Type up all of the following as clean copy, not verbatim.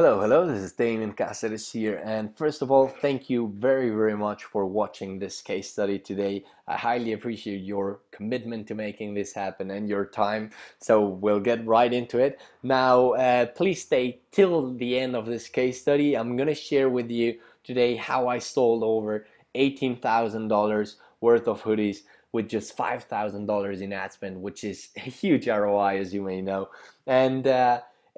Hello, this is Damien Caceres here, and first of all, thank you very much for watching this case study today. I highly appreciate your commitment to making this happen and your time, so we'll get right into it. Now, please stay till the end of this case study. I'm gonna share with you today how I sold over $18,000 worth of hoodies with just $5,000 in ad spend, which is a huge ROI, as you may know. And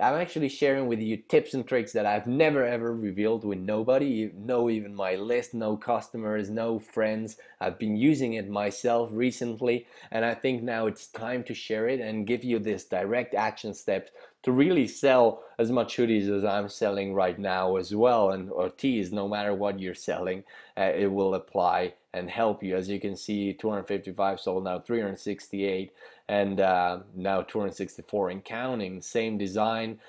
I'm actually sharing with you tips and tricks that I've never ever revealed with nobody, no even my list, no customers, no friends. I've been using it myself recently, and I think now it's time to share it and give you this direct action steps to really sell as much hoodies as I'm selling right now as well, and or tees, no matter what you're selling, it will apply and help you. As you can see, 255 sold, now 368, and now 264 and counting. Same design,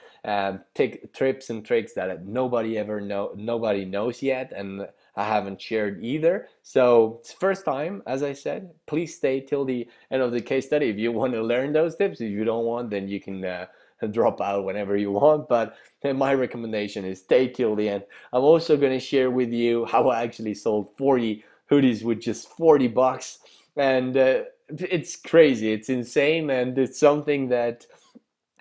tips and tricks that nobody knows yet, and I haven't shared either. So it's first time, as I said. Please stay till the end of the case study if you want to learn those tips. If you don't want, then you can drop out whenever you want. But my recommendation is stay till the end. I'm also going to share with you how I actually sold 40 hoodies with just 40 bucks, and it's crazy, it's insane, and it's something that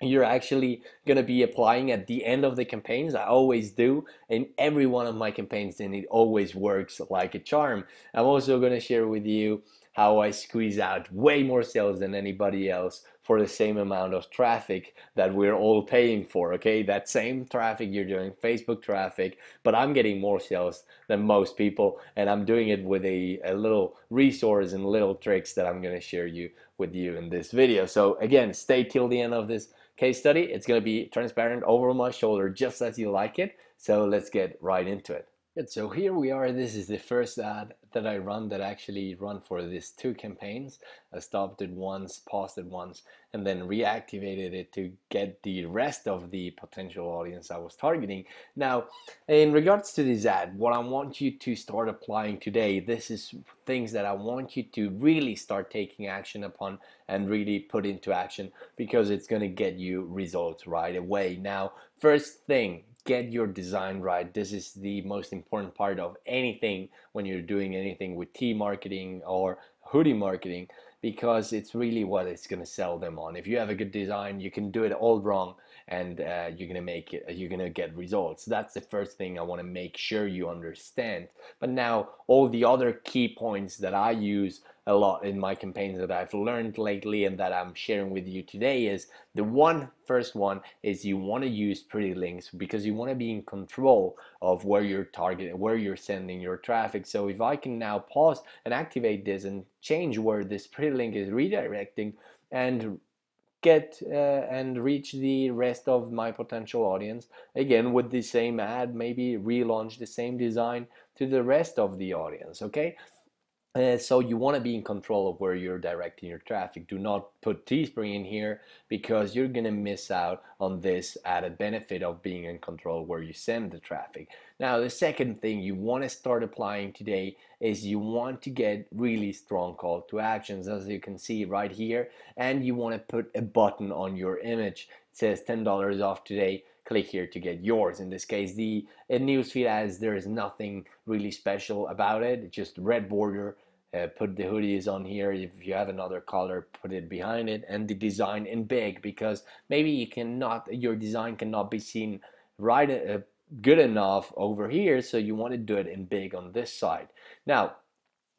you're actually going to be applying at the end of the campaigns. I always do in every one of my campaigns, and it always works like a charm. I'm also going to share with you how I squeeze out way more sales than anybody else for the same amount of traffic that we're all paying for. Okay, that same traffic you're doing, Facebook traffic, but I'm getting more sales than most people, and I'm doing it with a little resource and little tricks that I'm going to share with you in this video. So again, stay till the end of this case study. It's going to be transparent over my shoulder, just as you like it. So let's get right into it. Good, so here we are. This is the first ad that I run, that actually run for these two campaigns. I stopped it once, paused it once, and then reactivated it to get the rest of the potential audience I was targeting. Now, in regards to this ad, what I want you to start applying today, this is things that I want you to really start taking action upon and really put into action, because it's going to get you results right away. Now, first thing, get your design right. This is the most important part of anything when you're doing anything with tee marketing or hoodie marketing, because it's really what it's going to sell them on. If you have a good design, you can do it all wrong, and you're gonna get results. That's the first thing I want to make sure you understand. But now, all the other key points that I use a lot in my campaigns that I've learned lately and that I'm sharing with you today is first one is you want to use pretty links, because you want to be in control of where you're targeting, where you're sending your traffic. So if I can now pause and activate this and change where this pretty link is redirecting, and and reach the rest of my potential audience again with the same ad, maybe relaunch the same design to the rest of the audience. Okay, so you want to be in control of where you're directing your traffic. Do not put Teespring in here, because you're going to miss out on this added benefit of being in control where you send the traffic. Now, the second thing you want to start applying today is you want to get really strong call to actions, as you can see right here, and you want to put a button on your image. It says $10 off today. Click here to get yours. In this case, the newsfeed ads, there is nothing really special about it. It's just red border. Put the hoodies on here. If you have another color, put it behind it, and the design in big, because maybe your design cannot be seen right good enough over here, so you want to do it in big on this side. Now,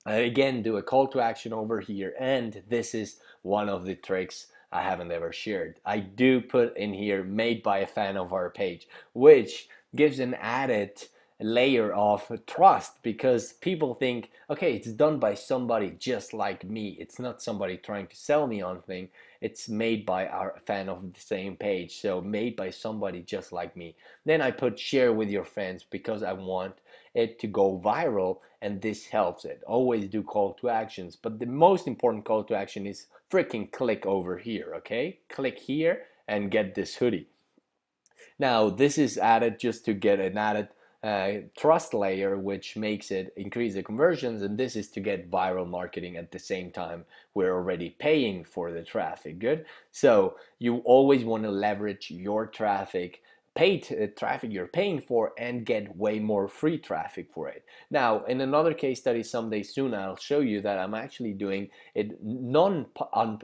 again, do a call to action over here, and this is one of the tricks I haven't ever shared. I do put in here made by a fan of our page, which gives an added layer of trust, because people think, okay, it's done by somebody just like me. It's not somebody trying to sell me on thing. It's made by our fan of the same page, so made by somebody just like me. Then I put share with your friends, because I want it to go viral, and this helps it. Always do call to actions, but the most important call to action is freaking click over here. Okay, click here and get this hoodie. Now, this is added just to get an added trust layer, which makes it increase the conversions, and this is to get viral marketing at the same time we're already paying for the traffic. Good. So you always want to leverage your traffic, paid traffic you're paying for and get way more free traffic for it. Now, in another case study someday soon, I'll show you that I'm actually doing it non-dark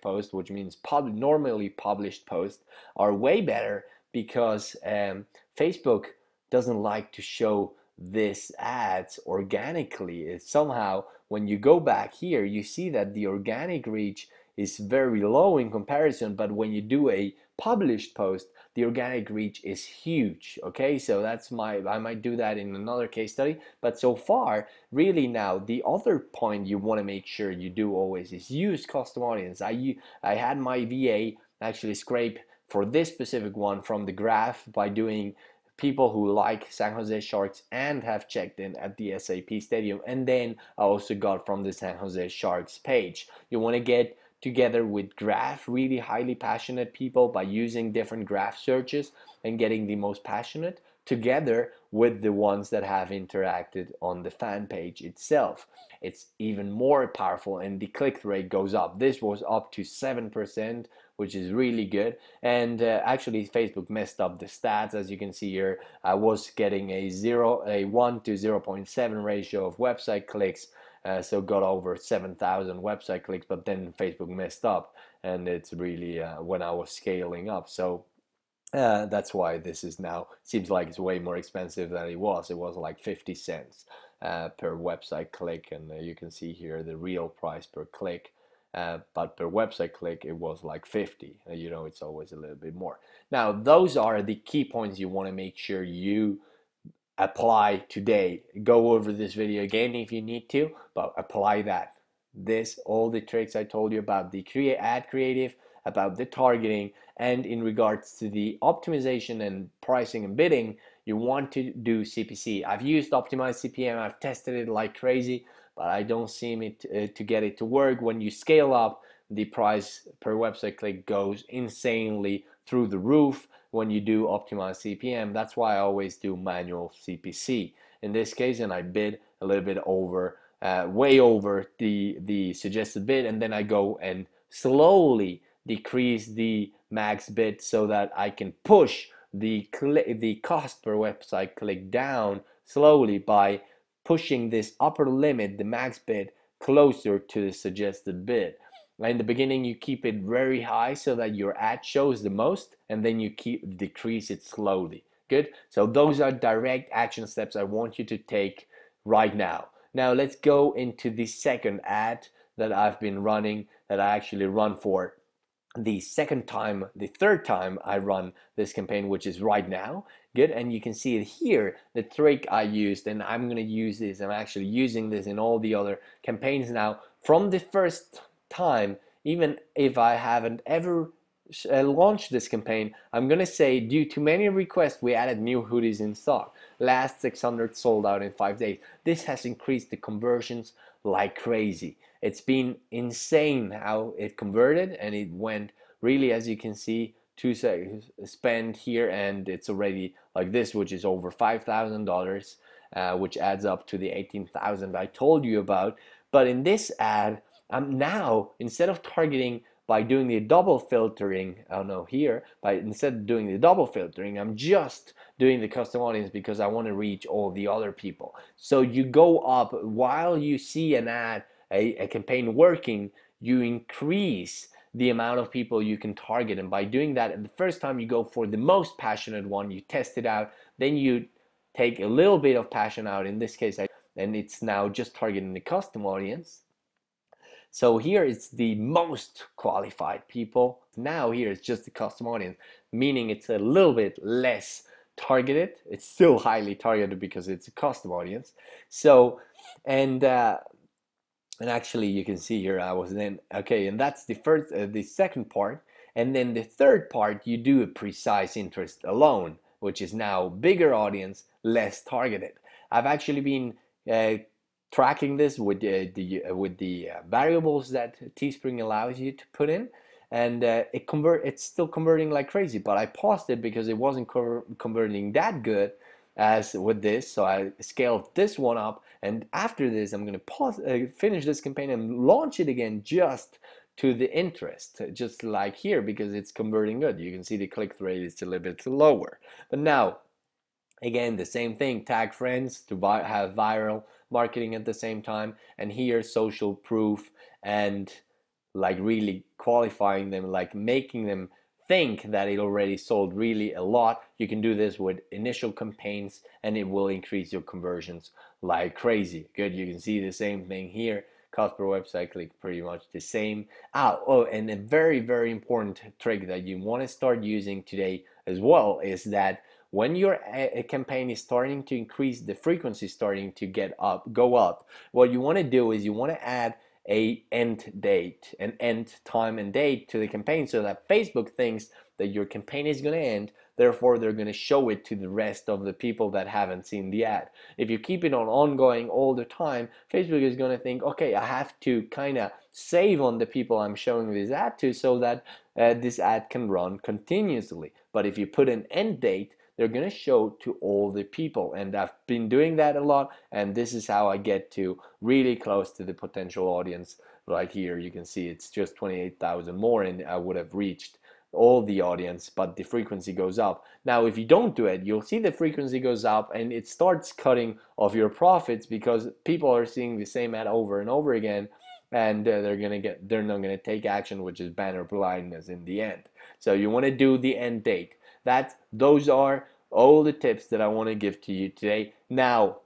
posts, which means normally published posts are way better because Facebook doesn't like to show this ads organically. It's somehow, when you go back here, you see that the organic reach is very low in comparison, but when you do a published post, the organic reach is huge. Okay, so I might do that in another case study, but so far, really now, the other point you want to make sure you do always is use custom audience. I had my VA actually scrape for this specific one from the graph by doing people who like San Jose Sharks and have checked in at the SAP Stadium, and then I also got from the San Jose Sharks page. You want to get together with graph really highly passionate people by using different graph searches and getting the most passionate together with the ones that have interacted on the fan page itself. It's even more powerful and the click rate goes up. This was up to 7%, which is really good. And actually Facebook messed up the stats. As you can see here, I was getting a 1 to 0.7 ratio of website clicks, so got over 7,000 website clicks, but then Facebook messed up, and it's really when I was scaling up. So that's why this is now seems like it's way more expensive than it was. It was like 50 cents per website click, and you can see here the real price per click. But per website click, it was like 50. You know, it's always a little bit more. Now, those are the key points you want to make sure you apply today. Go over this video again if you need to, but apply that. All the tricks I told you about the ad creative, about the targeting, and in regards to the optimization and pricing and bidding, you want to do CPC. I've used optimized CPM, I've tested it like crazy, but I don't seem it to get it to work. When you scale up, the price per website click goes insanely through the roof when you do optimized CPM. That's why I always do manual CPC in this case, and I bid a little bit over, way over the suggested bid, and then I go and slowly decrease the max bid so that I can push the cost per website click down slowly by pushing this upper limit, the max bid, closer to the suggested bid. In the beginning, you keep it very high so that your ad shows the most, and then you decrease it slowly. Good. So those are direct action steps I want you to take right now. Now let's go into the second ad that I've been running, that I actually run for the third time I run this campaign, which is right now. Good. And you can see it here, the trick I used, and I'm going to use this. I'm actually using this in all the other campaigns now from the first time. Even if I haven't ever launched this campaign, I'm gonna say due to many requests we added new hoodies in stock. Last 600 sold out in 5 days. This has increased the conversions like crazy. It's been insane how it converted, and it went really, as you can see, 2 seconds spent here, and it's already like this, which is over $5,000, which adds up to the 18,000 I told you about. But in this ad, I'm now, instead of targeting by doing the double filtering, oh no, here, instead of doing the double filtering, I'm just doing the custom audience because I want to reach all the other people. So you go up while you see an ad, a campaign working, you increase the amount of people you can target. And by doing that, the first time you go for the most passionate one, you test it out, then you take a little bit of passion out, in this case, and it's now just targeting the custom audience. So here it's the most qualified people. Now here it's just the custom audience, meaning it's a little bit less targeted. It's still highly targeted because it's a custom audience. So, and actually you can see here I was then, okay, and that's the second part. And then the third part, you do a precise interest alone, which is now bigger audience, less targeted. I've actually been tracking this with the variables that Teespring allows you to put in, and it's still converting like crazy. But I paused it because it wasn't converting that good as with this, so I scaled this one up. And after this, I'm gonna finish this campaign and launch it again just to the interest, just like here, because it's converting good. You can see the click rate is a little bit lower. But now, again, the same thing, tag friends to have viral marketing at the same time, and here social proof, and like really qualifying them, like making them think that it already sold really a lot. You can do this with initial campaigns and it will increase your conversions like crazy. Good, you can see the same thing here. Cost per website click, pretty much the same. Oh, and a very, very important trick that you want to start using today as well is that when your campaign is starting to increase, the frequency starting to go up, what you want to do is you want to add a end date, an end time and date to the campaign, so that Facebook thinks that your campaign is going to end. Therefore, they're going to show it to the rest of the people that haven't seen the ad. If you keep it on ongoing all the time, Facebook is going to think, okay, I have to kind of save on the people I'm showing this ad to, so that this ad can run continuously. But if you put an end date, they're going to show to all the people. And I've been doing that a lot, and this is how I get to really close to the potential audience. Right here you can see it's just 28,000 more, and I would have reached all the audience, but the frequency goes up. Now if you don't do it, you'll see the frequency goes up and it starts cutting off your profits, because people are seeing the same ad over and over again, and they're not gonna take action, which is banner blindness in the end. So you want to do the end date. Those are all the tips that I want to give to you today. Now,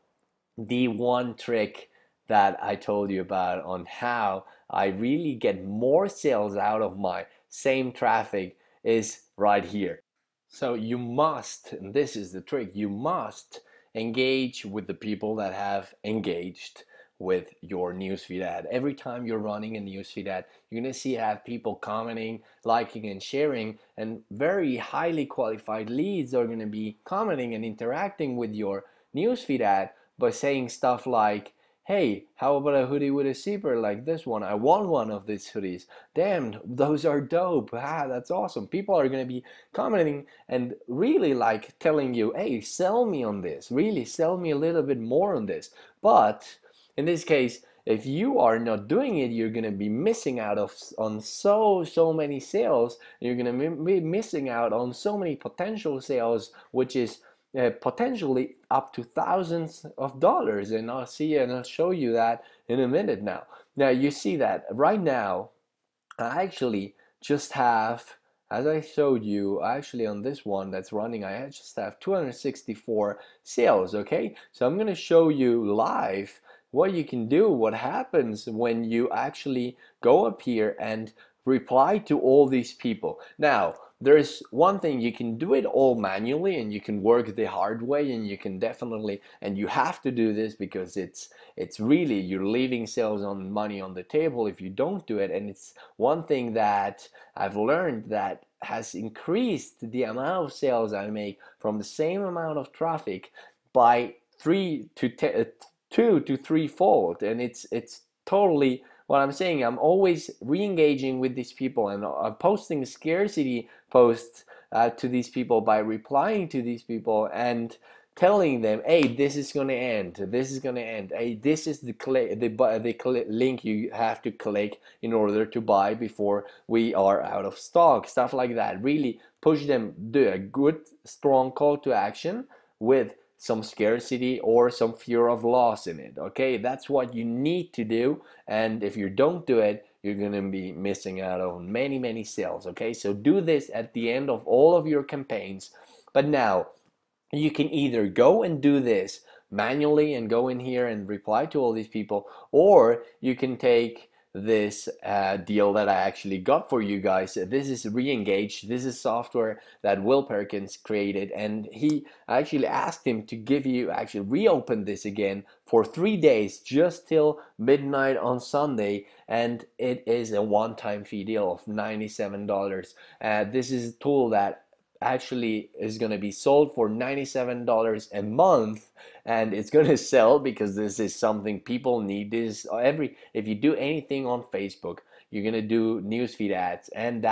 the one trick that I told you about on how I really get more sales out of my same traffic is right here. So you must, and this is the trick, you must engage with the people that have engaged with your newsfeed ad. Every time you're running a newsfeed ad, you're going to see have people commenting, liking, and sharing, and very highly qualified leads are going to be commenting and interacting with your newsfeed ad by saying stuff like, hey, how about a hoodie with a zipper like this one? I want one of these hoodies. Damn, those are dope. Ah, that's awesome. People are going to be commenting and really like telling you, hey, sell me on this. Really sell me a little bit more on this. But in this case, if you are not doing it, you're going to be missing out on so many sales. You're going to be missing out on so many potential sales, which is potentially up to thousands of dollars. And I'll show you that in a minute now. Now you see that right now I actually just have, as I showed you, actually on this one that's running, I just have 264 sales, okay? So I'm gonna show you live what you can do, what happens when you actually go up here and reply to all these people. Now, there's one thing, you can do it all manually and you can work the hard way, and you can definitely, and you have to do this because it's really, you're leaving sales on money on the table if you don't do it. And it's one thing that I've learned that has increased the amount of sales I make from the same amount of traffic by 2 to 3 fold. And it's totally what I'm saying. I'm always re-engaging with these people, and I'm posting scarcity posts to these people by replying to these people and telling them, hey, this is going to end, this is going to end, hey, this is the link you have to click in order to buy before we are out of stock, stuff like that. Really push them, do a good strong call to action with some scarcity or some fear of loss in it. Okay, that's what you need to do, and if you don't do it, you're gonna be missing out on many sales. Okay, so do this at the end of all of your campaigns. But now you can either go and do this manually and go in here and reply to all these people, or you can take this deal that I actually got for you guys. This is Reengage. This is software that Will Perkins created, and I actually asked him to give you, actually reopen this again for 3 days, just till midnight on Sunday, and it is a one-time fee deal of $97. This is a tool that actually is going to be sold for $97 a month, and it's going to sell because this is something people need. This if you do anything on Facebook, you're going to do newsfeed ads, and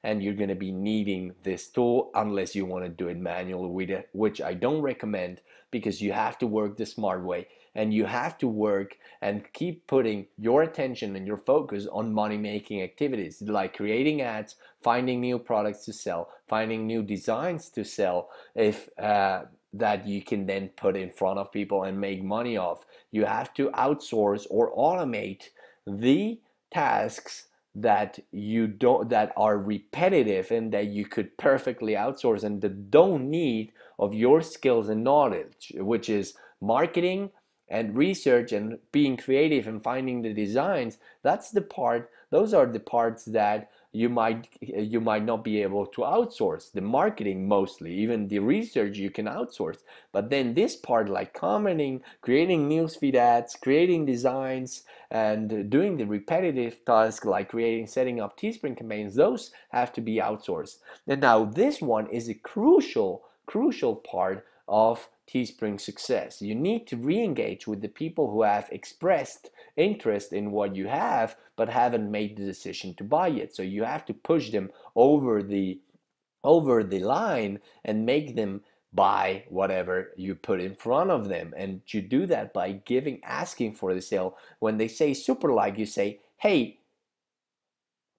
and you're going to be needing this tool unless you want to do it manually with it, which I don't recommend, because you have to work the smart way, and you have to work and keep putting your attention and your focus on money making activities like creating ads, finding new products to sell, finding new designs to sell, if that you can then put in front of people and make money off. You have to outsource or automate the tasks that you don't, that are repetitive and that you could perfectly outsource and that don't need of your skills and knowledge, which is marketing and research and being creative and finding the designs. That's the part, those are the parts that you might not be able to outsource. The marketing, mostly, even the research, you can outsource. But then this part, like commenting, creating newsfeed ads, creating designs, and doing the repetitive tasks like creating, setting up Teespring campaigns, those have to be outsourced. And now this one is a crucial part of Teespring success. You need to re-engage with the people who have expressed interest in what you have but haven't made the decision to buy it. So you have to push them over the line and make them buy whatever you put in front of them. And you do that by asking for the sale. When they say super like, you say, hey,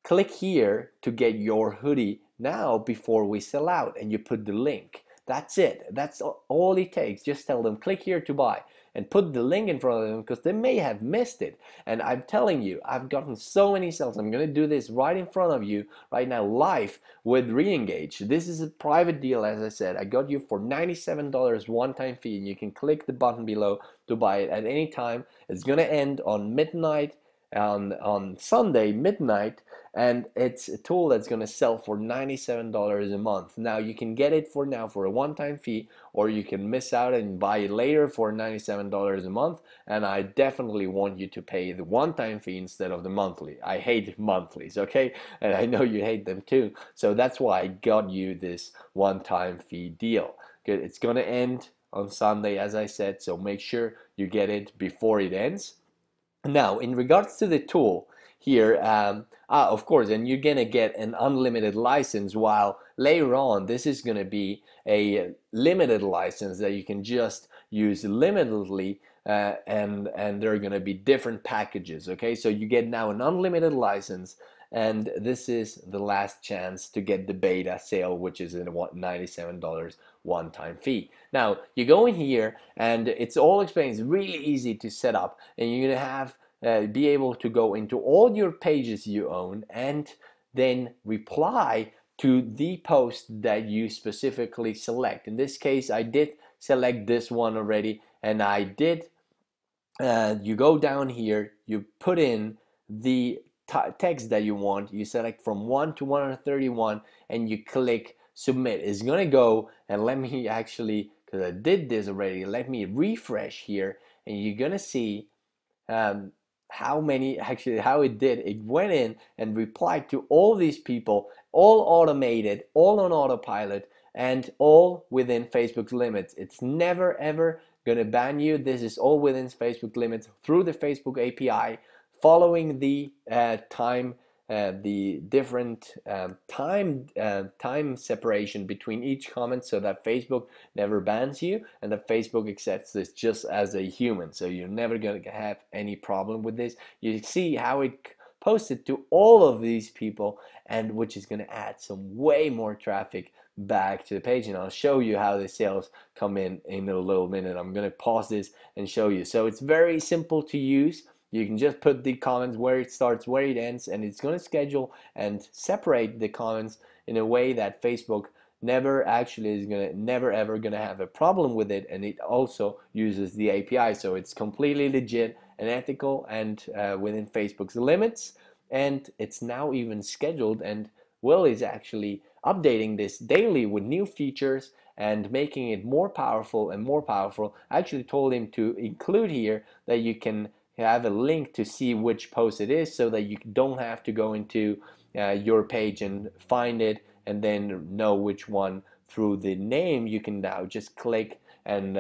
click here to get your hoodie now before we sell out, and you put the link. That's it. That's all it takes. Just tell them click here to buy and put the link in front of them, because they may have missed it. And I'm telling you, I've gotten so many sales. I'm going to do this right in front of you right now live with Reengage. This is a private deal. As I said, I got you for $97 one-time fee, and you can click the button below to buy it at any time. It's going to end on midnight on Sunday midnight, and it's a tool that's going to sell for $97 a month. Now you can get it for now for a one-time fee, or you can miss out and buy it later for $97 a month, and I definitely want you to pay the one-time fee instead of the monthly. I hate monthlies, okay? And I know you hate them too, so that's why I got you this one-time fee deal. Good. It's going to end on Sunday, as I said, so make sure you get it before it ends. Now, in regards to the tool here, of course, and you're gonna get an unlimited license, while later on this is gonna be a limited license that you can just use limitedly, and there are gonna be different packages. Okay, so you get now an unlimited license, and this is the last chance to get the beta sale, which is a $97 one-time fee. Now you go in here, and it's all explained. It's really easy to set up, and you're gonna have be able to go into all your pages you own and then reply to the post that you specifically select. In this case, I did select this one already, and I did you go down here, you put in the text that you want, you select from 1 to 131, and you click submit. It's gonna go, and let me actually, because I did this already, let me refresh here, and you're gonna see um, how it did. It went in and replied to all these people, all automated, all on autopilot, and all within Facebook's limits. It's never ever gonna ban you. This is all within Facebook limits through the Facebook API, following the the different time separation between each comment, so that Facebook never bans you, and that Facebook accepts this just as a human. So you're never going to have any problem with this. You see how it posted to all of these people, and which is going to add some way more traffic back to the page. And I'll show you how the sales come in a little minute. I'm going to pause this and show you. So it's very simple to use. You can just put the comments where it starts, where it ends, and it's going to schedule and separate the comments in a way that Facebook never actually is never ever gonna have a problem with it. And it also uses the API, so it's completely legit and ethical, and within Facebook's limits. And it's now even scheduled, and Will is actually updating this daily with new features and making it more powerful and more powerful. I actually told him to include here that you can have a link to see which post it is, so that you don't have to go into your page and find it and then know which one through the name. You can now just click and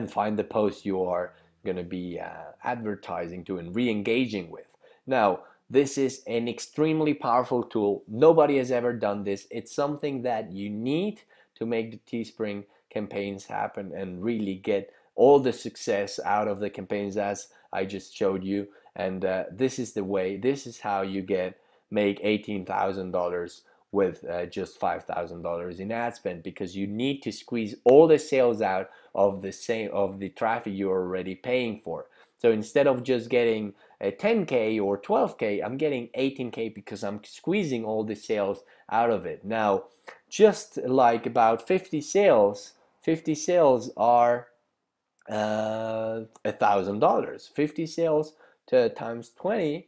find the post you are going to be advertising to and re-engaging with. Now, This is an extremely powerful tool. Nobody has ever done this. It's something that you need to make the Teespring campaigns happen and really get all the success out of the campaigns as I just showed you. And this is the way, this is how you make $18,000 with just $5,000 in ad spend, because you need to squeeze all the sales out of the traffic you're already paying for. So instead of just getting a 10K or 12K, I'm getting 18K because I'm squeezing all the sales out of it. Now, just like about 50 sales are $1,000. 50 sales to times 20,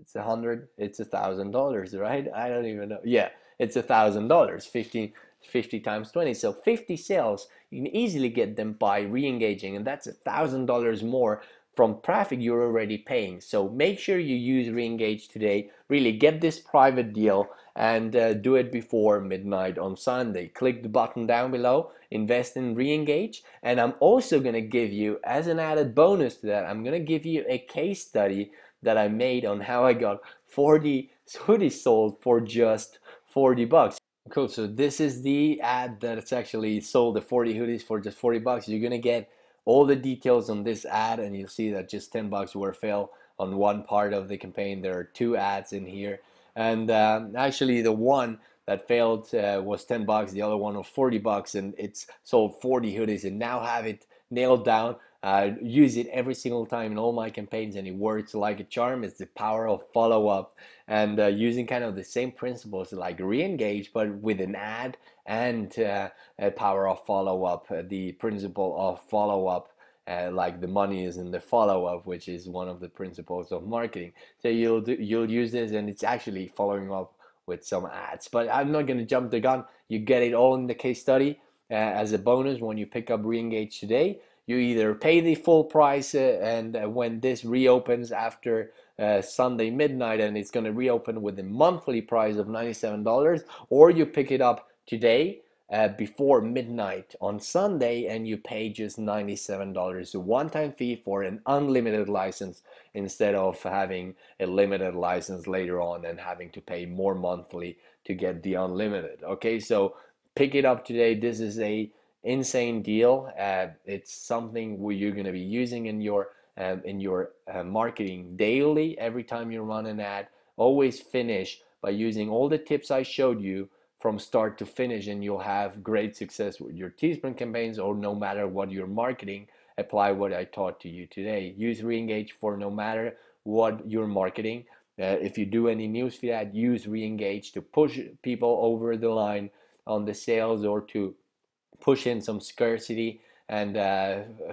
it's 100, it's $1,000, right? I don't even know. Yeah, it's $1,000. 50 times 20. So 50 sales, you can easily get them by re-engaging, and that's $1,000 more from traffic you're already paying. So make sure you use re-engage today. Really get this private deal and do it before midnight on Sunday. Click the button down below, invest in re-engage, and I'm also going to give you, as an added bonus to that, I'm going to give you a case study that I made on how I got 40 hoodies sold for just $40. Cool. So this is the ad that it's actually sold the 40 hoodies for just $40. You're gonna get all the details on this ad, and you'll see that just $10 were failed on one part of the campaign. There are two ads in here, and actually the one that failed was $10. The other one was $40, and it's sold 40 hoodies. And now have it nailed down. Use it every single time in all my campaigns, and it works like a charm. It's the power of follow-up, and using kind of the same principles like re-engage, but with an ad, and a power of follow-up, the principle of follow-up. Like the money is in the follow-up, which is one of the principles of marketing. So you'll use this, and it's actually following up with some ads. But I'm not going to jump the gun. You get it all in the case study as a bonus when you pick up re-engage today. You either pay the full price, and when this reopens after Sunday midnight, and it's going to reopen with a monthly price of $97, or you pick it up today before midnight on Sunday, and you pay just $97, a one-time fee for an unlimited license, instead of having a limited license later on and having to pay more monthly to get the unlimited. Okay, so pick it up today. This is a insane deal. It's something where you're going to be using in your marketing daily. Every time you run an ad, always finish by using all the tips I showed you from start to finish, and you'll have great success with your Teespring campaigns, or no matter what you're marketing. Apply what I taught to you today. Use re-engage for no matter what you're marketing. If you do any newsfeed ad, use re-engage to push people over the line on the sales, or to push in some scarcity and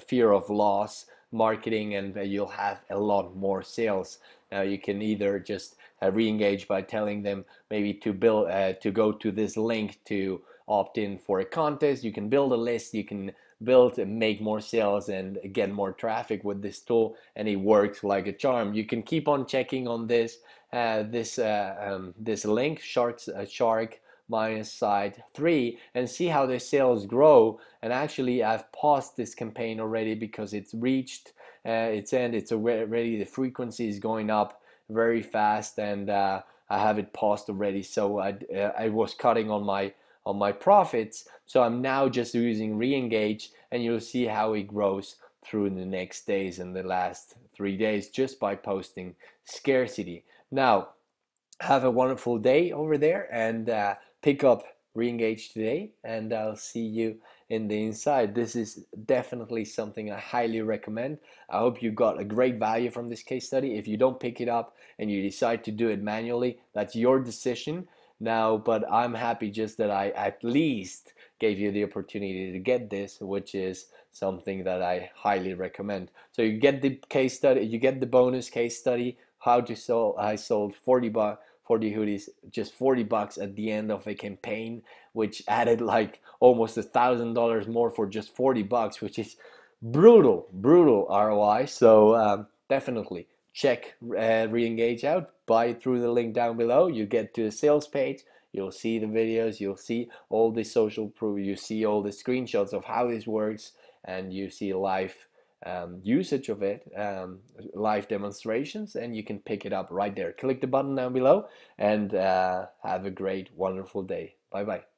fear of loss marketing, and you'll have a lot more sales. Now you can either just re-engage by telling them maybe to go to this link to opt in for a contest. You can build a list, you can build and make more sales and get more traffic with this tool, and it works like a charm. You can keep on checking on this link, shark minus side 3, and see how the sales grow. And actually I've paused this campaign already because it's reached its end. It's already, the frequency is going up very fast, and I have it paused already. So I was cutting on my profits, so I'm now just using re-engage, and you'll see how it grows through the next days and the last 3 days just by posting scarcity. Now have a wonderful day over there, and pick up re-engage today, and I'll see you in the inside. This is definitely something I highly recommend. I hope you got a great value from this case study. If you don't pick it up and you decide to do it manually, that's your decision now, but I'm happy just that I at least gave you the opportunity to get this, which is something that I highly recommend. So you get the case study, you get the bonus case study, how to sell. I sold 40 hoodies, just $40 at the end of a campaign, which added like almost $1,000 more for just $40, which is brutal ROI. So definitely check re-engage out. Buy it through the link down below. You get to the sales page. You'll see the videos. You'll see all the social proof. You see all the screenshots of how this works, and you see live usage of it, live demonstrations, and you can pick it up right there. Click the button down below and have a great, wonderful day. Bye bye.